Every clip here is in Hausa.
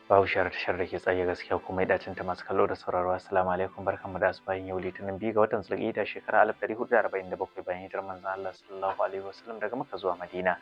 Bahaushiyar tashar da ke tsaye gaskiya kuma ɗacin ta masu kallo da sauraro assalamu alaikum barkanmu da asubahin yau litinin 2 ga watan zulhijja shekara 1447 bayan hijirar manzon Allah sallallahu alaihi wasallam daga Makka zuwa Madina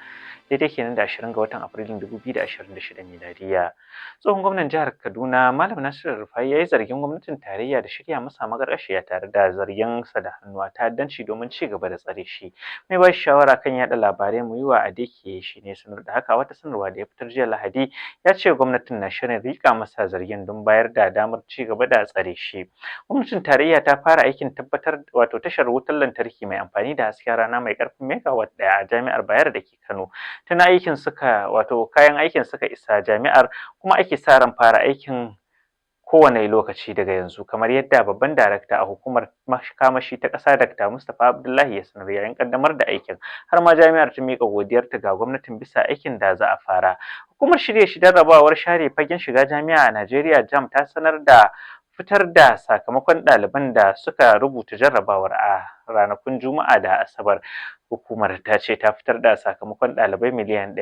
daidai kenan da 20 ga watan Afrilun 2026 miladiya. Tsohon gwamnan jihar Kaduna Malam Nasiru Rufai ya yi zargin gwamnatin tarayya da shirya masa maƙarƙashiya tare da zargin sa da hannu a ta'addanci domin ci gaba da tsare shi. Mai ba shi shawara kan yaɗa labarai Muyiwa Adeke shi ne sanar da haka wata sanarwa da ya fitar jiya Lahadi ya ce gwamnatin na shirin rika masa zargin don bayar da damar ci gaba da tsare shi. Gwamnatin tarayya ta fara aikin tabbatar wato tashar wutar lantarki mai amfani da hasken rana mai karfin megawatt ɗaya a jami'ar Bayero da ke Kano. Tana aikin suka wato kayan aikin suka isa jami'ar kuma ake sa ran fara aikin kowane lokaci daga yanzu kamar yadda babban darakta a hukumar makamashi ta ƙasa Dr. Mustapha Abdullahi ya sanar yayin kaddamar da aikin har ma jami'ar ta miƙa godiyarta ga gwamnatin bisa aikin da za a fara. Hukumar shirye-shiryen rabawar share fagen shiga jami'a a Najeriya JAMB ta sanar da fitar da sakamakon ɗaliban da suka rubuta jarrabawar a ranakun Juma'a da Asabar. Hukumar ta ce ta fitar da sakamakon ɗalibai miliyan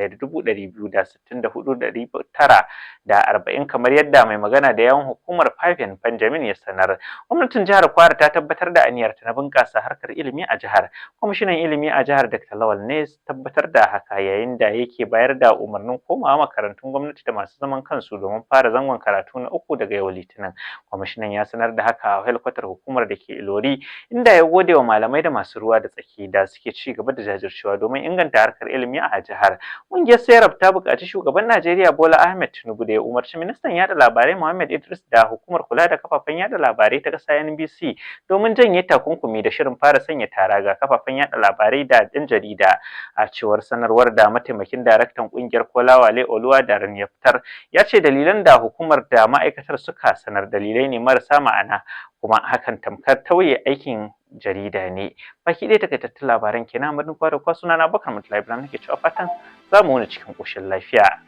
1,264,940 kamar yadda mai magana da yawan hukumar Fabian Benjamin ya sanar. Gwamnatin jihar Kwara ta tabbatar da aniyarta na bunƙasa harkar ilimi a jihar. Kwamishinan ilimi a jihar Dr. Lawal ne tabbatar da haka yayin da yake bayar da umarnin komawa makarantun gwamnati da masu zaman kansu domin fara zangon karatu na 3 daga yau Litinin. Kwamishinan ya sanar da haka a helkwatar hukumar da ke Ilori inda ya gode wa malamai da masu ruwa da tsaki da suke ci gaba da jajircewa domin inganta harkar ilimi a jihar. Ƙungiyar Serap ta buƙaci shugaban Najeriya Bola Ahmed Tinubu da ya umarci ministan yaɗa labarai Muhammad Idris da hukumar kula da kafafen yaɗa labarai ta ƙasa NBC domin janye takunkumi da shirin fara sanya tara ga kafafen yaɗa labarai da ɗan jarida. A cewar sanarwar da mataimakin daraktan ƙungiyar Kolawale Oluwadaran ya fitar ya ce dalilan da hukumar da ma'aikatar suka sanar dalilai ne marasa ma'ana kuma hakan tamkar tauye aikin jarida ne. Baki ɗaya takaitattun labaran kenan madin kwa da kwa sunana Bakar Mutula Ibrahim nake cewa fatan za mu wuni cikin ƙoshin lafiya.